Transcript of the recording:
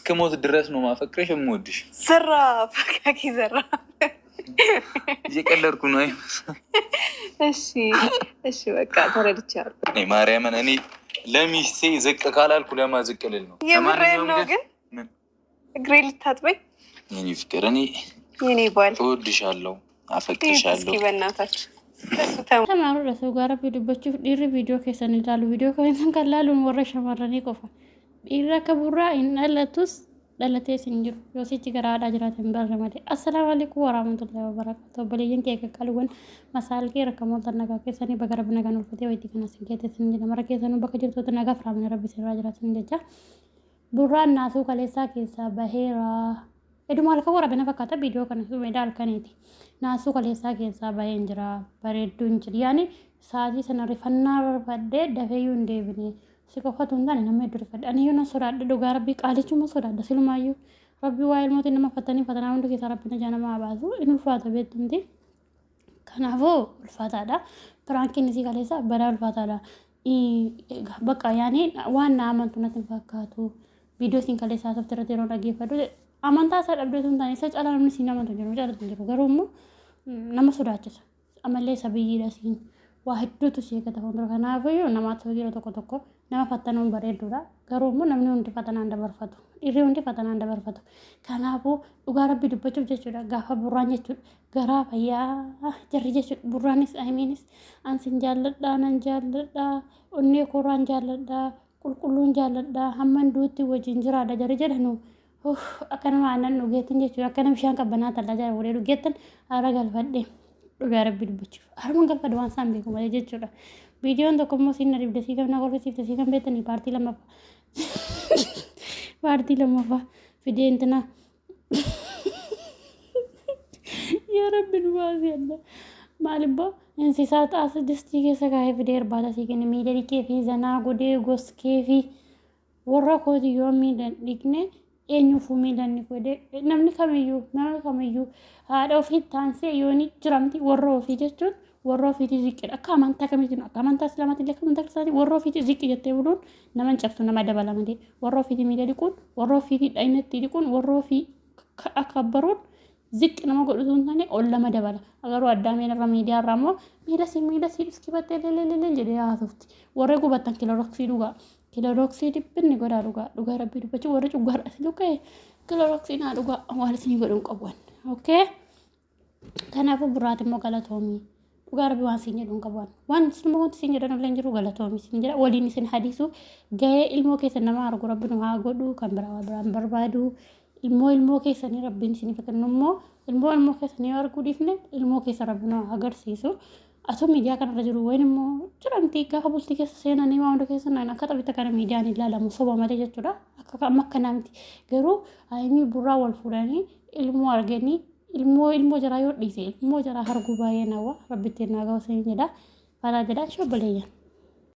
እስከሞት ድረስ ነው ማፈቅረሽ የምወድሽ። ዘራ ፈካኪ ዘራ እየቀለድኩ ነው። እሺ በቃ ተረድቻለሁ። ማርያምን እኔ ለሚስቴ ዝቅ ካላልኩ ለማዝቅ ልል ነው። የምሬን ነው። ግን እግሬ ልታጥበኝ የኔ ፍቅር፣ እኔ የኔ ባል እወድሻለሁ፣ አፈቅርሻለሁ። እስኪ በእናታችሁ ተማሩ ለሰው ጋር ቪዲዮዎቹ ዲሪ ቪዲዮ ከሰን ይላሉ። ቪዲዮ ከሰን ካላሉን ወረ ሸማረኔ ቆፋ ዲራ ከቡራ ኢንለቱስ ለለቴ ሲንጅሩ ዮሲቺ ገራዳ ጅራተን ባረማዴ አሰላሙ አለይኩም ወራህመቱላሂ ወበረካቱ በለየን ከቀልወን መሳልኬ ረከሞን ተነጋ ከሰኒ በገረብ ነገ ነው ፈቴ ወይቲ ከነ ሲንኬተ ሲንጅ ለመረከ ሰኑ በከጅርቶ ተነጋ ፍራምን ረቢ ሲራ ጅራተን እንደጃ ቡራ እናሱ ከሌሳ ከሳ በሄራ eduma alka wara bena fakata video kana su medal kaneti nasu kalesa kesa bayenjira baredun yani saji sana rifanna badde dafeyu ndebini sikofatu ndani na medu rifad ani yuna sura do garbi qalichu ma sura da silmayu rabbi wa'il moti nama fatani fatana undu ki sarabina jana ma bazu inu fata betumti kanavo ulfata da prankin si kalesa bara ulfata da baka yani wana amantu natin fakatu video sin kalesa saftere ro dagefadu amantaa isaa dhabdeetuun taane isa caalaa namni siin amantu jiru jaalatu jiru garuu immoo nama sodaachisa amallee isa biyyiidha siin waa hedduutu ishee gata fuuldura kanaafiyyuu namaatti hojii tokko nama fattanuun bareedduudha garuu immoo namni hundi fatanaan dabarfatu dhiirri hundi fatanaan dabarfatu kanaafuu dhugaa rabbii dubbachuuf jechuudha gaafa burraan jechuudha garaa fayyaa jarri jechuudha burraanis ayimiinis ansin jaalladhaa nan jaalladhaa onnee kooraan jaalladhaa qulqulluun jaalladhaa hamman duutti wajjin jiraadha jarri jedhanu akkana maanan dhugeetin jechuudha akkana bishaan qabbanaa tallaa jala waliin dhugeetin haara galfadhe dhugaa rabbii dubbachuuf haaruma galfadhe waan isaan beeku malee jechuudha viidiyoon tokko immoo siin dibde sii gamna golfisiifte sii kan beektanii paartii lammaffaa fidee intina yaa rabbi dhugaasi adda maalibboo insisaa xaasa distii keessa kaa'ee fidee irbaata sii kenne miidha dhiqee fi zanaa godhee goskee fi warra kooti yoo miidhan dhiqne eenyuufuu miidhanni godhe namni kamiyyuu haadha ofii taansee yooni jiramti warra ofii jechuun warra ofiitii ziqqidha akka amantaa kamiitiin akka amantaa islaamaatiin illee akka amantaa kiristaanatiin warra ofiitii ziqqi jettee buluun nama hin cabsu nama dabala malee warra ofiitii miidha dhiquun warra ofiitii dhaynatti dhiquun warra ofii akka baruun ziqqi nama godhutuun taane ol lama dabala agaruu addaameen irra miidiyaa irraa immoo miidha sii dhiski battee leellee jedhee haasofti warra gubattan kiloroksii dhugaa kiloroksii dhibbinni godhaa dhugaa rabbii dubbachuu warra cuggaadha si lukkee kiloroksii naa dhugaa waan isinii godhuun qabuun okay kanaafuu buraati immoo galatoomii dhugaa rabbii waan siin jedhuun qabuun waan isin wanti siin jedhan illee jiru galatoomii siin jedha waliin isin hadiisu gahee ilmoo keessa nama argu rabbiin haa godhu kan biraan barbaadu ilmoo keessanii rabbiin isiniif kennu immoo ilmoo keessanii arguu dhiifne ilmoo keessa rabbiin agarsiisu atoo miidiyaa kanarra jiru wayin immoo jiramtii gaafa bultii keessa seenanii waan hunda keessa naan akka taphitta kana miidiyaan ilaalamu soba malee jechuudha akka amma akkanaa miti garuu ayimii burraa wal fuudhanii ilmoo arganii ilmoo jaraa yoo dhiise ilmoo jaraa arguu baay'ee nawwa rabbitti naa ga'u seen jedha falaa jedha shobboleeyyan